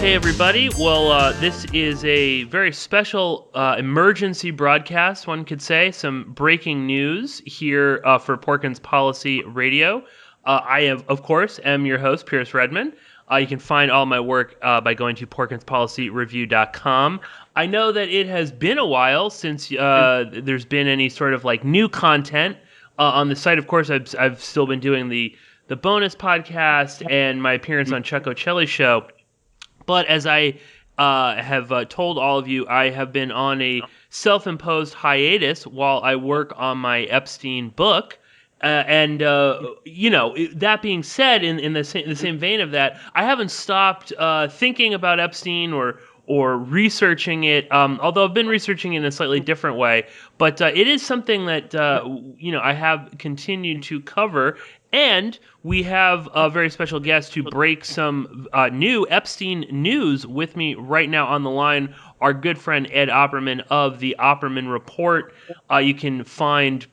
Hey, everybody. Well, this is a very special emergency broadcast, one could say. Some breaking news here for Porkins Policy Radio. Of course, am your host, Pierce Redmond. You can find all my work by going to porkinspolicyreview.com. I know that it has been a while since there's been any sort of like new content on the site. Of course, I've still been doing the bonus podcast and my appearance on Chuck Ocelli's show. But as I have told all of you, I have been on a self-imposed hiatus while I work on my Epstein book. That being said, in the same vein of that, I haven't stopped thinking about Epstein or researching it, although I've been researching it in a slightly different way. But it is something that I have continued to cover. And we have a very special guest to break some new Epstein news with me right now on the line, our good friend Ed Opperman of the Opperman Report. You can find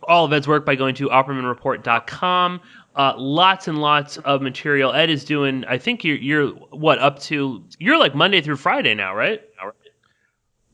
all of Ed's work by going to oppermanreport.com. Lots and lots of material. Ed is doing, I think you're what, up to, you're like Monday through Friday now, right?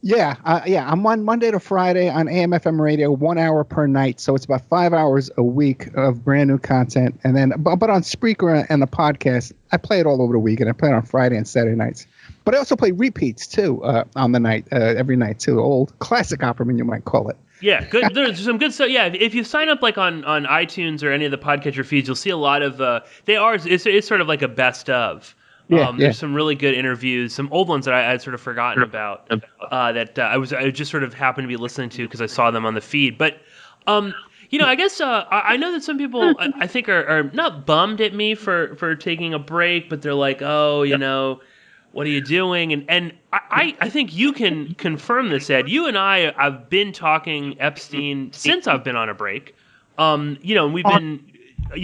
Yeah. I'm on Monday to Friday on AM/FM radio, 1 hour per night. So it's about 5 hours a week of brand new content. And then, but on Spreaker and the podcast, I play it all over the week, and I play it on Friday and Saturday nights. But I also play repeats too on the night, every night too. Old classic Opperman, you might call it. Yeah, good. There's some good stuff. Yeah, if you sign up like on iTunes or any of the podcatcher feeds, you'll see a lot of it's sort of like a best of. There's some really good interviews, some old ones that I had sort of forgotten about that I just sort of happened to be listening to because I saw them on the feed. But I guess I know that some people I think are not bummed at me for taking a break, but they're like, oh, what are you doing? And I think you can confirm this, Ed. You and I have been talking Epstein since I've been on a break. And we've been,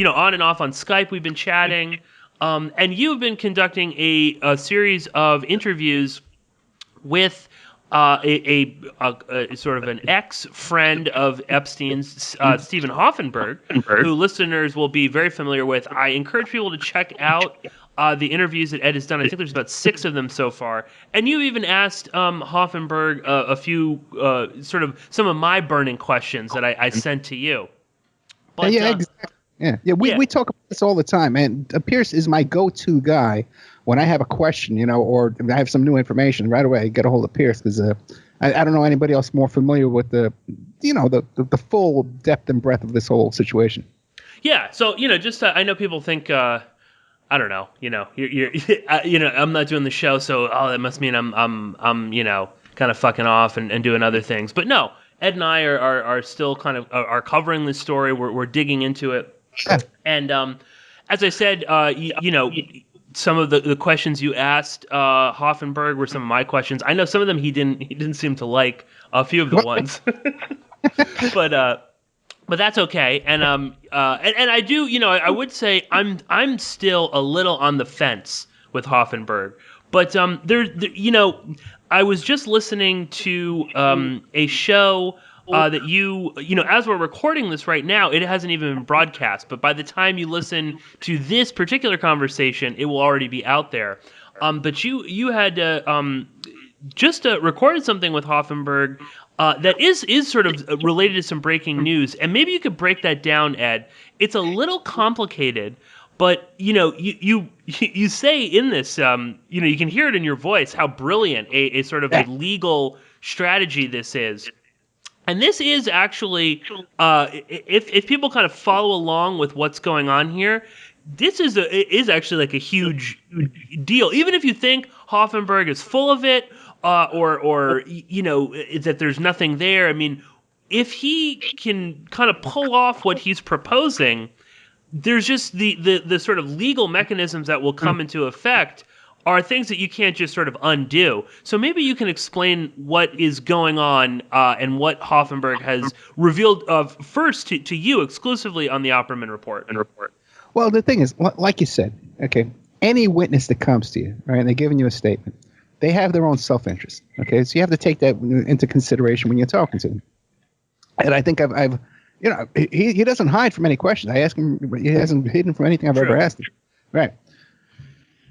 on and off on Skype. We've been chatting. And you've been conducting a series of interviews with a sort of an ex-friend of Epstein's, Steven Hoffenberg, who listeners will be very familiar with. I encourage people to check out the interviews that Ed has done. I think there's about 6 of them so far. And you even asked Hoffenberg a few sort of some of my burning questions that I sent to you. But, exactly. We talk about this all the time, and Pierce is my go-to guy when I have a question, or I have some new information. Right away, I get a hold of Pierce because I don't know anybody else more familiar with the full depth and breadth of this whole situation. Yeah, so just I know people think I don't know, you're I'm not doing the show, so that must mean I'm kind of fucking off and doing other things. But no, Ed and I are still kind of are covering this story. We're digging into it. And as I said, some of the questions you asked Hoffenberg were some of my questions. I know some of them he didn't seem to like. A few of the ones, but that's okay. And I do, I would say I'm still a little on the fence with Hoffenberg. But I was just listening to a show. That as we're recording this right now, it hasn't even been broadcast. But by the time you listen to this particular conversation, it will already be out there. But you had just recorded something with Hoffenberg that is sort of related to some breaking news. And maybe you could break that down, Ed. It's a little complicated, but you say in this, you can hear it in your voice how brilliant a sort of a legal strategy this is. And this is actually, if people kind of follow along with what's going on here, this is actually like a huge deal. Even if you think Hoffenberg is full of it, or that there's nothing there. I mean, if he can kind of pull off what he's proposing, there's just the sort of legal mechanisms that will come into effect are things that you can't just sort of undo. So maybe you can explain what is going on and what Hoffenberg has revealed first to you exclusively on the Opperman Report. Well, the thing is, like you said, okay, any witness that comes to you, right, and they're giving you a statement, they have their own self-interest, okay? So you have to take that into consideration when you're talking to them. And I think I've he doesn't hide from any questions. I ask him, he hasn't hidden from anything I've ever asked him. Right.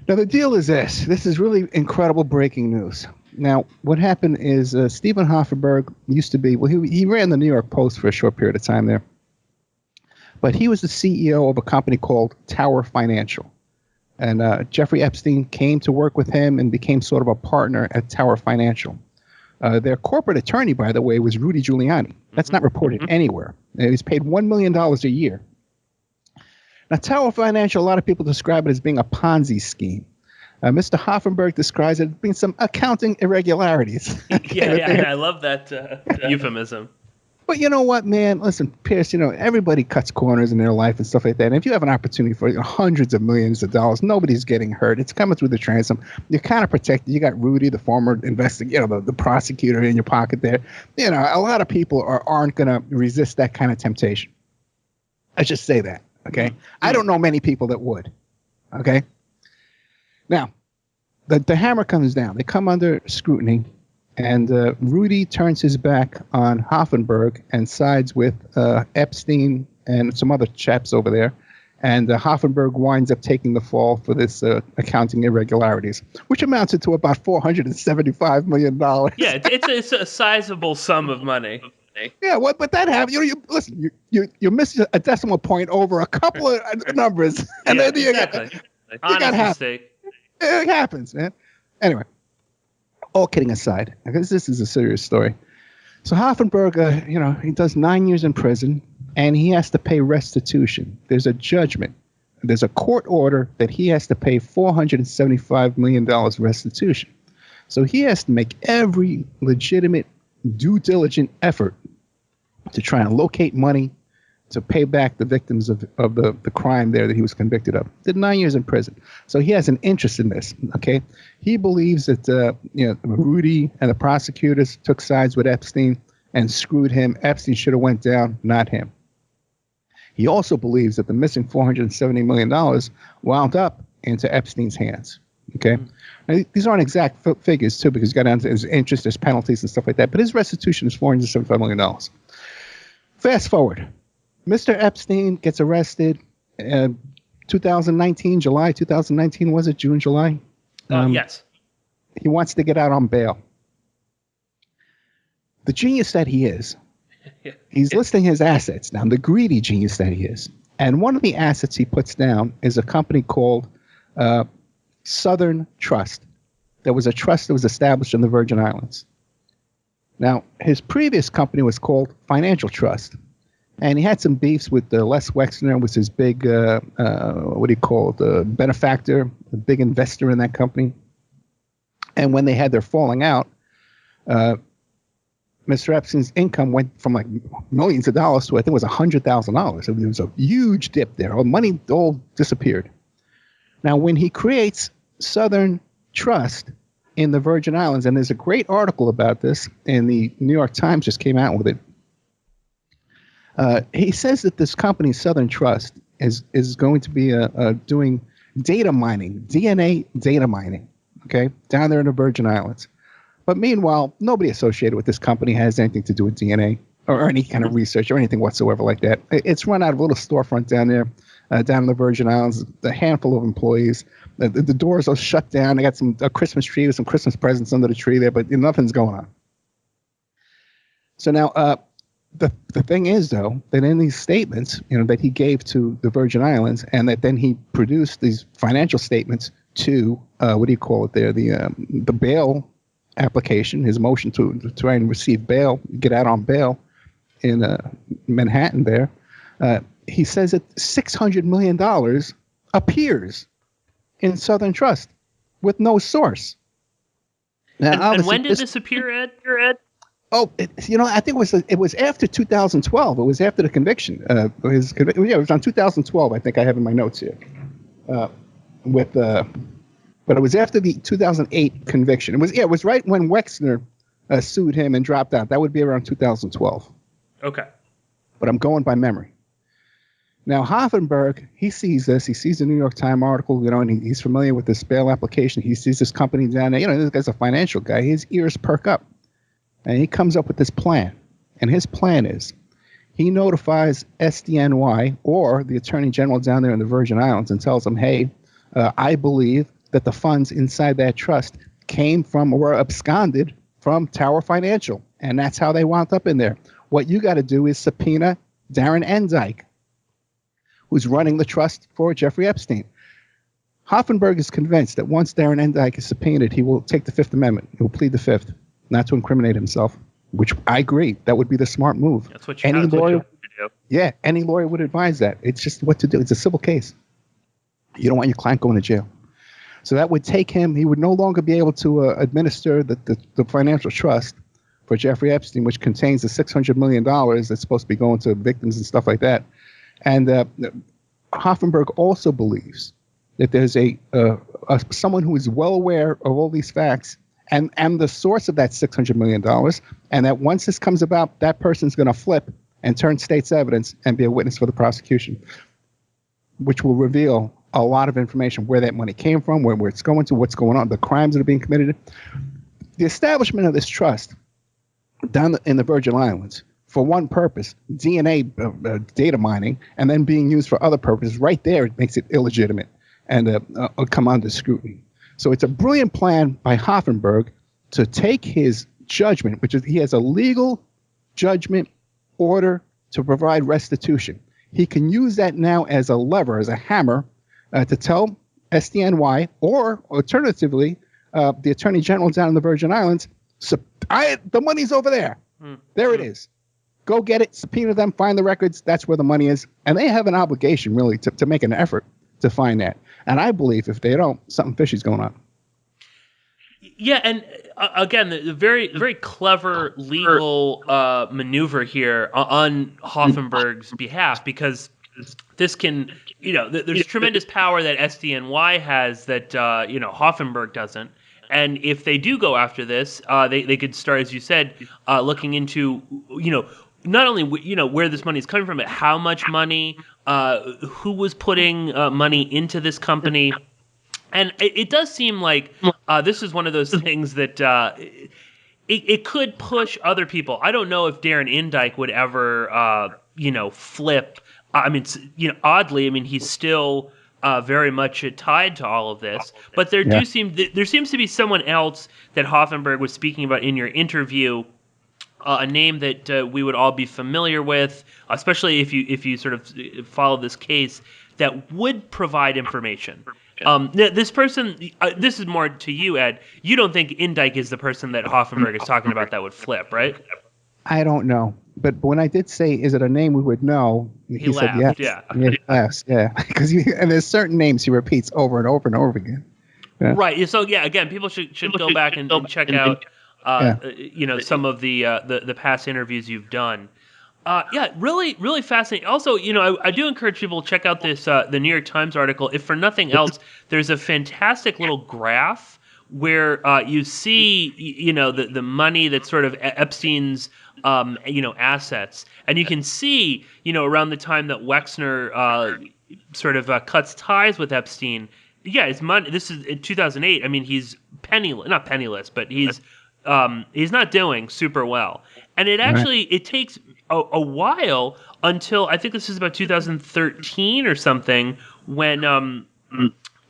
Now, the deal is this. This is really incredible breaking news. Now, what happened is Steven Hoffenberg used to be, well, he ran the New York Post for a short period of time there. But he was the CEO of a company called Tower Financial. And Jeffrey Epstein came to work with him and became sort of a partner at Tower Financial. Their corporate attorney, by the way, was Rudy Giuliani. That's not reported anywhere. He's paid $1 million a year. Now, Tower Financial, a lot of people describe it as being a Ponzi scheme. Mr. Hoffenberg describes it as being some accounting irregularities. Yeah, I love that euphemism. But you know what, man? Listen, Pierce, everybody cuts corners in their life and stuff like that. And if you have an opportunity for hundreds of millions of dollars, nobody's getting hurt. It's coming through the transom. You're kind of protected. You got Rudy, the former investigator, the prosecutor in your pocket there. A lot of people aren't going to resist that kind of temptation. I just say that, okay? I don't know many people that would, okay? Now, the hammer comes down. They come under scrutiny. And Rudy turns his back on Hoffenberg and sides with Epstein and some other chaps over there. And Hoffenberg winds up taking the fall for this accounting irregularities, which amounted to about $475 million. Yeah, it's a sizable sum of money. Yeah, but that happens. Listen, you miss a decimal point over a couple of numbers, and then exactly. Honest mistake. It happens, man. Anyway. All kidding aside, because this is a serious story. So Hoffenberg, he does 9 years in prison, and he has to pay restitution. There's a judgment. There's a court order that he has to pay $475 million restitution. So he has to make every legitimate, due diligent effort to try and locate money to pay back the victims of the crime there that he was convicted of. Did 9 years in prison. So he has an interest in this, okay? He believes that, Rudy and the prosecutors took sides with Epstein and screwed him. Epstein should have went down, not him. He also believes that the missing $470 million wound up into Epstein's hands, okay? Now, these aren't exact figures, too, because you got down to his interest, his penalties and stuff like that, but his restitution is $475 million. Fast forward. Mr. Epstein gets arrested 2019, July 2019, was it? June, July? Yes. He wants to get out on bail. The genius that he is, he's listing his assets now, the greedy genius that he is. And one of the assets he puts down is a company called Southern Trust. There was a trust that was established in the Virgin Islands. Now, his previous company was called Financial Trust. And he had some beefs with Les Wexner, was his big, benefactor, a big investor in that company. And when they had their falling out, Mr. Epstein's income went from like millions of dollars to I think it was $100,000. It was a huge dip there. All money all disappeared. Now, when he creates Southern Trust in the Virgin Islands, and there's a great article about this, and the New York Times just came out with it. He says that this company, Southern Trust, is going to be doing data mining, DNA data mining, okay, down there in the Virgin Islands. But meanwhile, nobody associated with this company has anything to do with DNA or any kind of research or anything whatsoever like that. It's run out of a little storefront down there, down in the Virgin Islands, a handful of employees. The doors are shut down. They got a Christmas tree with some Christmas presents under the tree there, but nothing's going on. So now, the thing is, though, that in these statements, that he gave to the Virgin Islands, and that then he produced these financial statements to the bail application, his motion to try and receive bail, get out on bail in Manhattan there. He says that $600 million appears in Southern Trust with no source. Now, and when did this appear, Ed? Oh, I think it was after 2012. It was after the conviction. It was on 2012. I think I have in my notes here. But it was after the 2008 conviction. It was right when Wexner sued him and dropped out. That would be around 2012. Okay. But I'm going by memory. Now, Hoffenberg, he sees this. He sees the New York Times article, and he's familiar with this bail application. He sees this company down there. This guy's a financial guy. His ears perk up. And he comes up with this plan. And his plan is he notifies SDNY or the Attorney General down there in the Virgin Islands and tells them, hey, I believe that the funds inside that trust came from or were absconded from Tower Financial. And that's how they wound up in there. What you got to do is subpoena Darren Indyke, who's running the trust for Jeffrey Epstein. Hoffenberg is convinced that once Darren Indyke is subpoenaed, he will take the Fifth Amendment. He will plead the Fifth, not to incriminate himself, which I agree. That would be the smart move. That's what you have to do. Yeah, any lawyer would advise that. It's just what to do. It's a civil case. You don't want your client going to jail. So that would take him, he would no longer be able to administer the financial trust for Jeffrey Epstein, which contains the $600 million that's supposed to be going to victims and stuff like that. And Hoffenberg also believes that there's someone who is well aware of all these facts and the source of that $600 million, and that once this comes about, that person's going to flip and turn state's evidence and be a witness for the prosecution, which will reveal a lot of information, where that money came from, where it's going to, what's going on, the crimes that are being committed. The establishment of this trust down in the Virgin Islands for one purpose, DNA data mining, and then being used for other purposes, right there, it makes it illegitimate and come under scrutiny. So it's a brilliant plan by Hoffenberg to take his judgment, which is he has a legal judgment order to provide restitution. He can use that now as a lever, as a hammer, to tell SDNY, or alternatively, the Attorney General down in the Virgin Islands, the money's over there. There it is. Go get it, subpoena them, find the records. That's where the money is. And they have an obligation, really, to make an effort to find that. And I believe if they don't, something fishy's going on. Yeah, and again, the very, very clever legal maneuver here on Hoffenberg's behalf, because this can, there's tremendous power that SDNY has that, Hoffenberg doesn't. And if they do go after this, they could start, as you said, looking into, not only, where this money is coming from, but how much money, who was putting money into this company. And it does seem like this is one of those things that it could push other people. I don't know if Darren Indyke would ever, flip. Oddly, he's still very much tied to all of this. But there seems to be someone else that Hoffenberg was speaking about in your interview, a name that we would all be familiar with, especially if you sort of follow this case, that would provide information. This person, this is more to you, Ed. You don't think Indyke is the person that Hoffenberg is talking about that would flip, right? I don't know. But when I did say, is it a name we would know? He said laughed, yes. Yeah. He laughs, yeah. And there's certain names he repeats over and over and over again. Yeah. Right. So, again, people should go back and check out, some of the past interviews you've done. Really, really fascinating. Also, I do encourage people to check out this the New York Times article. If for nothing else, there's a fantastic little graph where you see, the money that's sort of Epstein's, assets, and you can see, around the time that Wexner sort of cuts ties with Epstein. Yeah, his money. This is in 2008. He's not penniless, but he's not doing super well. And it actually it takes a while until I think this is about 2013 or something when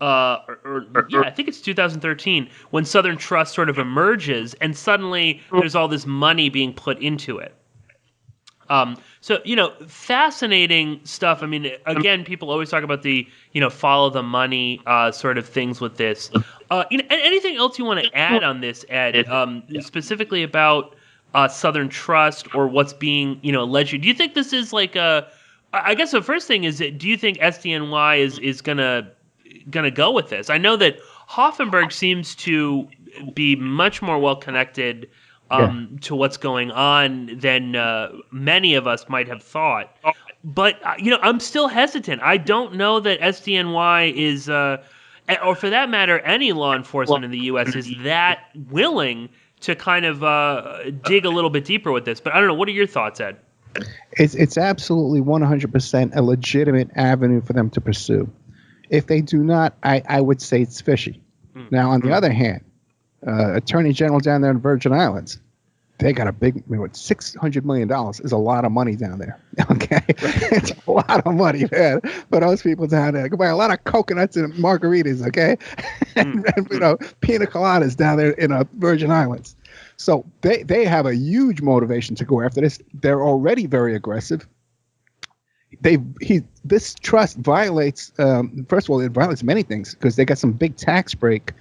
I think it's 2013 when Southern Trust sort of emerges, and suddenly there's all this money being put into it. So fascinating stuff. Again, people always talk about the follow the money sort of things with this. Anything else you want to add on this, Ed? Specifically about Southern Trust or what's being alleged? Do you think this is like a? I guess the first thing is, do you think SDNY is gonna go with this? I know that Hoffenberg seems to be much more well connected to what's going on than many of us might have thought. But I'm still hesitant. I don't know that SDNY is, or for that matter, any law enforcement in the U.S. is that willing to kind of dig a little bit deeper with this. But I don't know. What are your thoughts, Ed? It's absolutely 100% a legitimate avenue for them to pursue. If they do not, I would say it's fishy. Now, on the other hand, Attorney General down there in Virgin Islands, they got a big, $600 million is a lot of money down there. Okay. It's a lot of money, man, for those people down there. Go buy a lot of coconuts and margaritas. Okay. and pina coladas down there in Virgin Islands. So they have a huge motivation to go after this. They're already very aggressive. This trust violates, first of all, it violates many things because they got some big tax break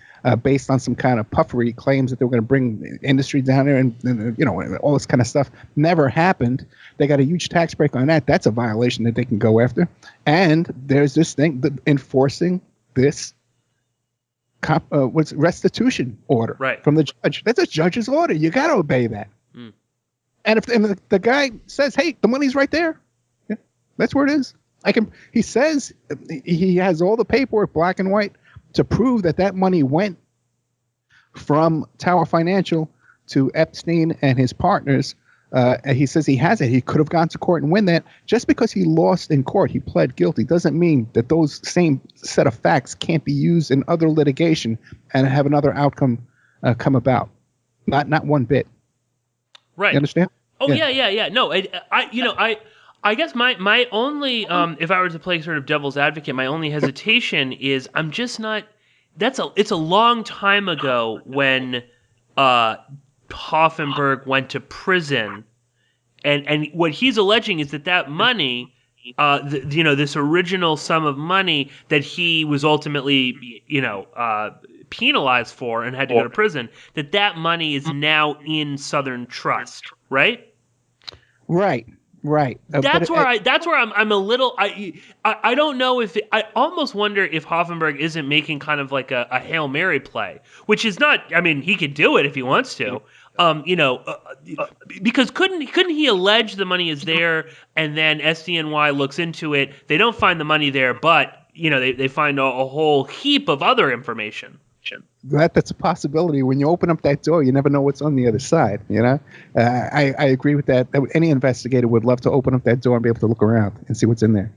based on some kind of puffery claims that they were going to bring industry down there and all this kind of stuff. Never happened. They got a huge tax break on that. That's a violation that they can go after. And there's this thing enforcing this restitution order from the judge. That's a judge's order. You got to obey that. And if the guy says, hey, the money's right there. Yeah, that's where it is. He says he has all the paperwork, black and white, to prove that money went from Tower Financial to Epstein and his partners. And he says he has it. He could have gone to court and win that. Just because he lost in court, he pled guilty, doesn't mean that those same set of facts can't be used in other litigation and have another outcome come about. Not one bit. Right. You understand? Oh, yeah. No, I guess my only, if I were to play sort of devil's advocate, my only hesitation is I'm just not. It's a long time ago when Hoffenberg went to prison, and what he's alleging is that money, this original sum of money that he was ultimately, penalized for and had to go to prison, that money is now in Southern Trust, right? Right. That's where I'm a little. I don't know if I almost wonder if Hoffenberg isn't making kind of like a Hail Mary play, which is not. I mean, he could do it if he wants to. Because couldn't he allege the money is there, and then SDNY looks into it. They don't find the money there, but they find a whole heap of other information. That's a possibility. When you open up that door, you never know what's on the other side. I agree with that. Any investigator would love to open up that door and be able to look around and see what's in there.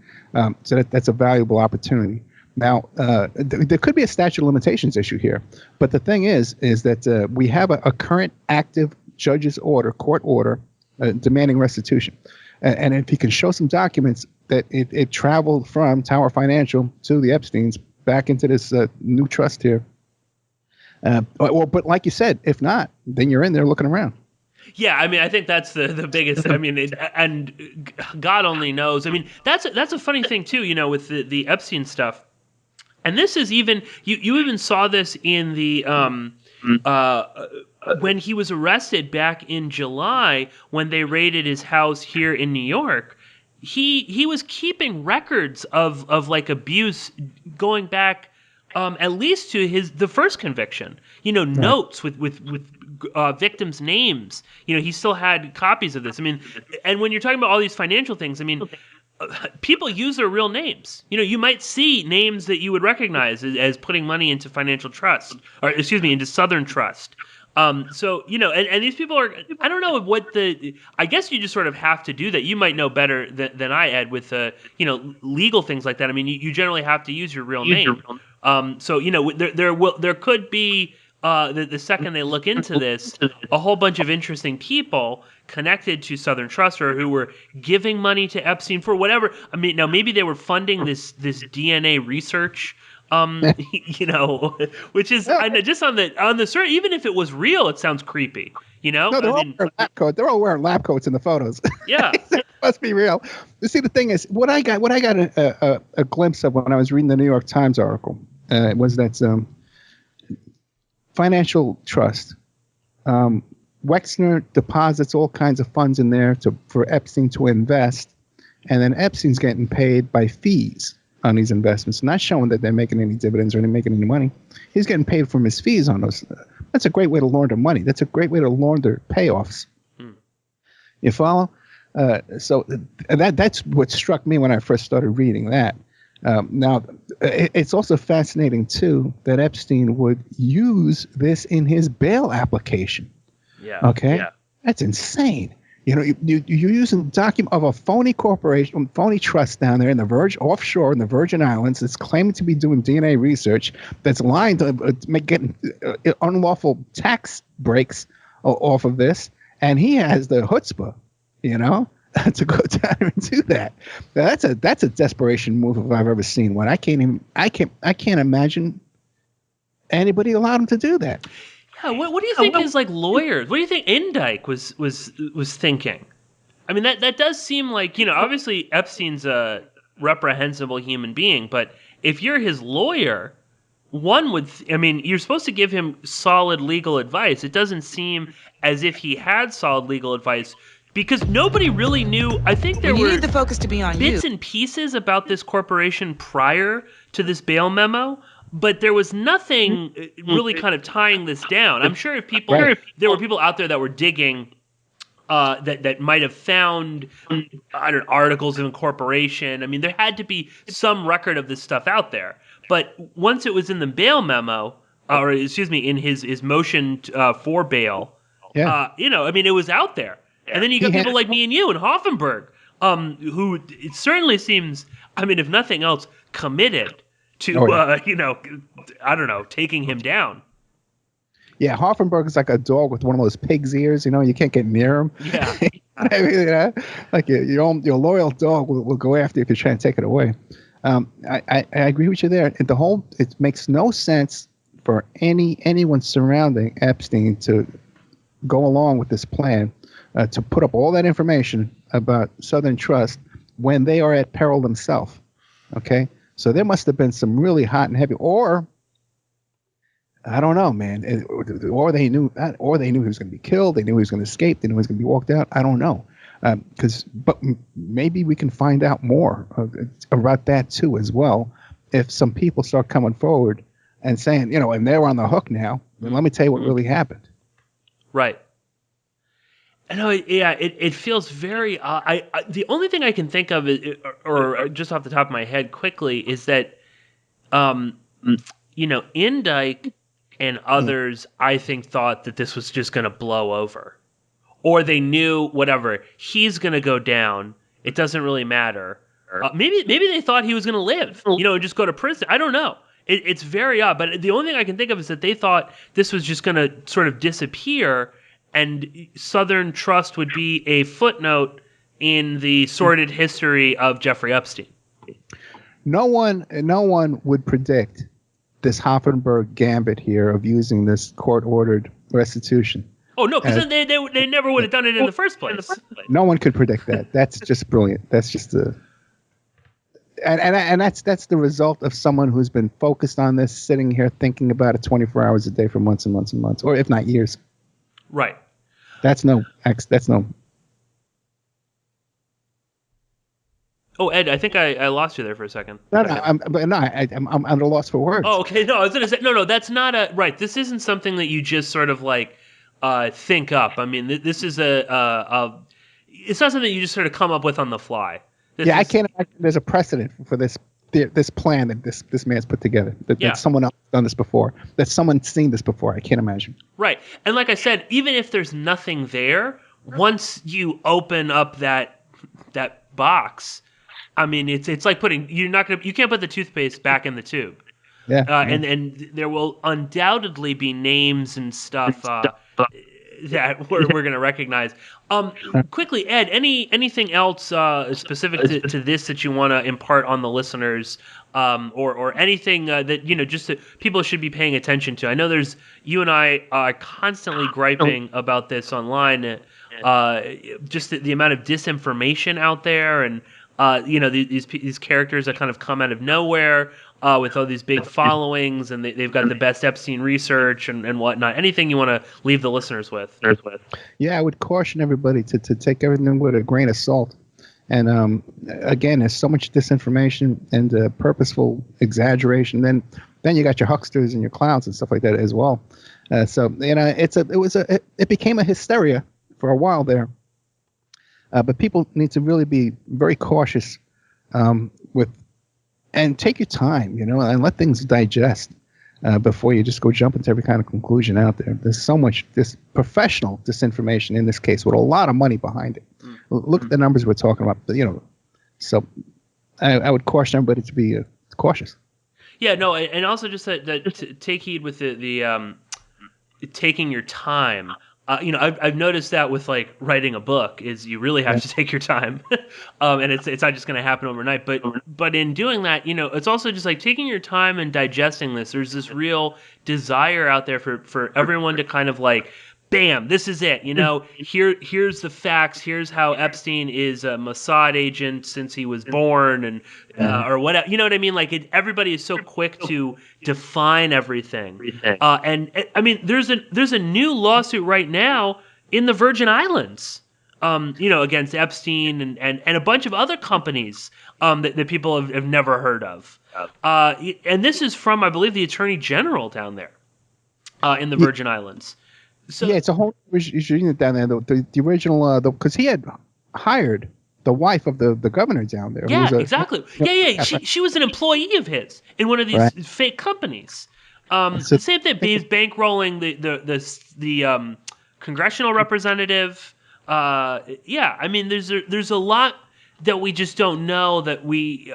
So that's a valuable opportunity. Now, there could be a statute of limitations issue here, but the thing is that we have a current active judge's order, court order, demanding restitution. And if he can show some documents that it traveled from Tower Financial to the Epsteins back into this new trust here. But like you said, if not, then you're in there looking around. Yeah, I mean, I think that's the biggest. I mean, and God only knows. I mean, that's a funny thing too. With the Epstein stuff, and this is even you even saw this in the when he was arrested back in July when they raided his house here in New York. He was keeping records of like abuse going back. At least to the first conviction, notes with victims' names. He still had copies of this. I mean, and when you're talking about all these financial things, I mean, people use their real names. You might see names that you would recognize as putting money into financial trust, or into Southern Trust. So, and these people are, I don't know I guess you just sort of have to do that. You might know better than I, Ed, with, legal things like that. I mean, you generally have to use your real name. So, there could be, the second they look into this, a whole bunch of interesting people connected to Southern Trust or who were giving money to Epstein for whatever. I mean, now maybe they were funding this DNA research. Which is I know, just on the certain, even if it was real, it sounds creepy. No, they're all wearing lab coats. They're all wearing lab coats in the photos. Yeah, it must be real. You see, the thing is, what I got a glimpse of when I was reading the New York Times article was that financial trust. Wexner deposits all kinds of funds in there for Epstein to invest, and then Epstein's getting paid by fees on these investments, not showing that they're making any dividends or making any money. He's getting paid from his fees on those. That's a great way to launder money. That's a great way to launder payoffs. You follow? So that's what struck me when I first started reading that. Now, it's also fascinating, too, that Epstein would use this in his bail application. Yeah. Okay? Yeah. That's insane. You're using document of a phony corporation, phony trust down there in the offshore in the Virgin Islands that's claiming to be doing DNA research, that's lying to getting unlawful tax breaks off of this, and he has the chutzpah, to go down and do that. That's a desperation move if I've ever seen one. I can't imagine anybody allowed him to do that. Yeah, what do you think his lawyers? What do you think Indyke was thinking? I mean, that does seem like, obviously Epstein's a reprehensible human being, but if you're his lawyer, you're supposed to give him solid legal advice. It doesn't seem as if he had solid legal advice because nobody really knew. I think there were need the focus to be on bits and pieces about this corporation prior to this bail memo, but there was nothing really kind of tying this down. I'm sure there were people out there that were digging that might have found articles of incorporation. I mean, there had to be some record of this stuff out there. But once it was in the bail memo, in his motion for bail, it was out there. And then you got people like me and you and Hoffenberg, who it certainly seems, if nothing else, committed to, taking him down. Yeah, Hoffenberg is like a dog with one of those pig's ears. You can't get near him. Yeah. Like your loyal dog will go after you if you try and take it away. I agree with you there. It makes no sense for anyone surrounding Epstein to go along with this plan to put up all that information about Southern Trust when they are at peril themselves. Okay, so there must have been some really hot and heavy, or I don't know, man. Or they knew he was going to be killed. They knew he was going to escape. They knew he was going to be walked out. I don't know. But maybe we can find out more about that too as well. If some people start coming forward and saying, and they're on the hook now, then let me tell you what really happened. Right. No, yeah, it feels very. The only thing I can think of, or just off the top of my head quickly, is that, Indyke and others, I think, thought that this was just going to blow over. Or they knew, whatever, he's going to go down. It doesn't really matter. Maybe they thought he was going to live, and just go to prison. I don't know. It's very odd. But the only thing I can think of is that they thought this was just going to sort of disappear, and Southern Trust would be a footnote in the sordid history of Jeffrey Epstein. No one would predict this Hoffenberg gambit here of using this court-ordered restitution. Oh, no, because they never would have done it in the first place. No one could predict that. That's just brilliant. That's just and that's the result of someone who's been focused on this, sitting here thinking about it 24 hours a day for months and months and months, or if not years. Right. That's no. Oh, Ed, I think I lost you there for a second. No, I'm at a loss for words. Oh, okay. No, I was going to say, no, that's not right. This isn't something that you just sort of think up. I mean, this is it's not something you just sort of come up with on the fly. I can't imagine there's a precedent for this plan that this man's put together. That someone else done this before. That someone's seen this before. I can't imagine. Right. And like I said, even if there's nothing there, once you open up that box, I mean, it's like you can't put the toothpaste back in the tube. Yeah. And there will undoubtedly be names and stuff that we're going to recognize. Quickly, Ed, anything else specific to this that you want to impart on the listeners, or anything that just that people should be paying attention to? I know you and I are constantly griping about this online, just the amount of disinformation out there, and these characters that kind of come out of nowhere. With all these big followings, and they've got the best Epstein research and whatnot. Anything you want to leave the listeners with? Yeah, I would caution everybody to take everything with a grain of salt. And again, there's so much disinformation and purposeful exaggeration. Then you got your hucksters and your clowns and stuff like that as well. It became a hysteria for a while there. But people need to really be very cautious with. And take your time, and let things digest before you just go jump into every kind of conclusion out there. There's so much professional disinformation in this case with a lot of money behind it. Look at the numbers we're talking about. So I would caution everybody to be cautious. Yeah, no, and also just that to take heed with the taking your time. I've noticed that with like writing a book is you really have to take your time, and it's not just going to happen overnight. But in doing that, it's also just like taking your time and digesting this. There's this real desire out there for everyone to kind of like, bam, this is it. Here's the facts. Here's how Epstein is a Mossad agent since he was born, and or whatever. You know what I mean? Like everybody is so quick to define everything. And I mean, there's a new lawsuit right now in the Virgin Islands, against Epstein and a bunch of other companies that people have never heard of. And this is from, I believe, the Attorney General down there in the Virgin Islands. So, yeah, it's a whole regime down there. The original, because he had hired the wife of the governor down there. Yeah, exactly. Yeah. She was an employee of his in one of these fake companies. The same thing. He's bankrolling the congressional representative. I mean, there's a lot that we just don't know that we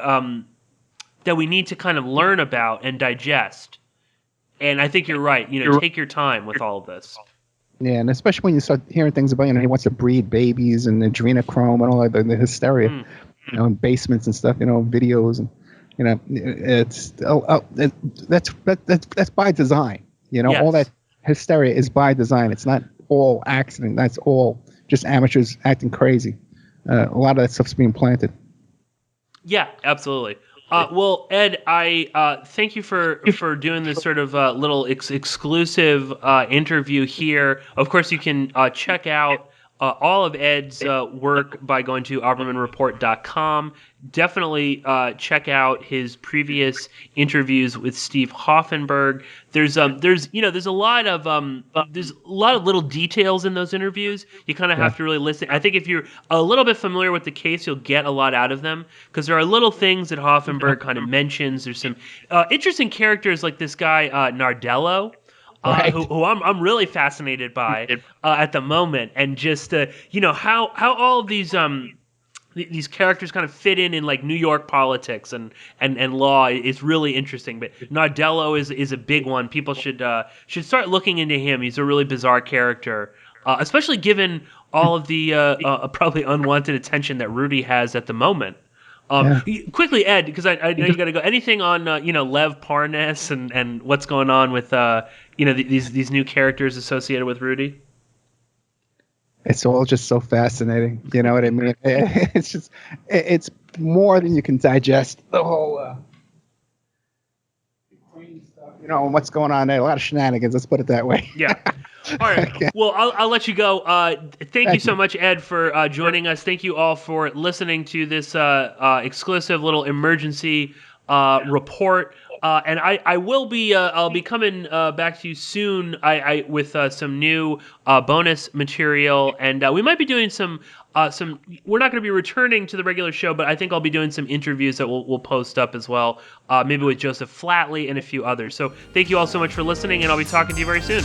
need to kind of learn about and digest. And I think you're right. Take your time with all of this. Yeah, and especially when you start hearing things about, he wants to breed babies and adrenochrome and all that, the hysteria, in basements and stuff, videos, and it's that's by design. Yes. All that hysteria is by design. It's not all accident. That's all just amateurs acting crazy. A lot of that stuff's being planted. Yeah, absolutely. Well, Ed, I thank you for doing this sort of little exclusive interview here. Of course, you can check out all of Ed's work by going to OppermanReport.com. Definitely check out his previous interviews with Steve Hoffenberg. There's a lot of little details in those interviews. You kind of have to really listen. I think if you're a little bit familiar with the case, you'll get a lot out of them because there are little things that Hoffenberg kind of mentions. There's some interesting characters like this guy Nardello. Who I'm really fascinated by at the moment, and just how all of these characters kind of fit in like New York politics and law is really interesting. But Nardello is a big one. People should start looking into him. He's a really bizarre character, especially given all of the probably unwanted attention that Rudy has at the moment. Quickly, Ed, because I know you got to go. Anything on Lev Parnas and what's going on with these new characters associated with Rudy? It's all just so fascinating. You know what I mean? It's more than you can digest. The whole stuff, what's going on there. A lot of shenanigans. Let's put it that way. Yeah. All right. Okay. Well, I'll let you go. Thank you so much, Ed, for joining us. Thank you all for listening to this exclusive little emergency report. And I will be I'll be coming back to you soon with some new bonus material, and we might be doing some we're not going to be returning to the regular show, but I think I'll be doing some interviews that we'll post up as well, maybe with Joseph Flatley and a few others. So thank you all so much for listening, and I'll be talking to you very soon.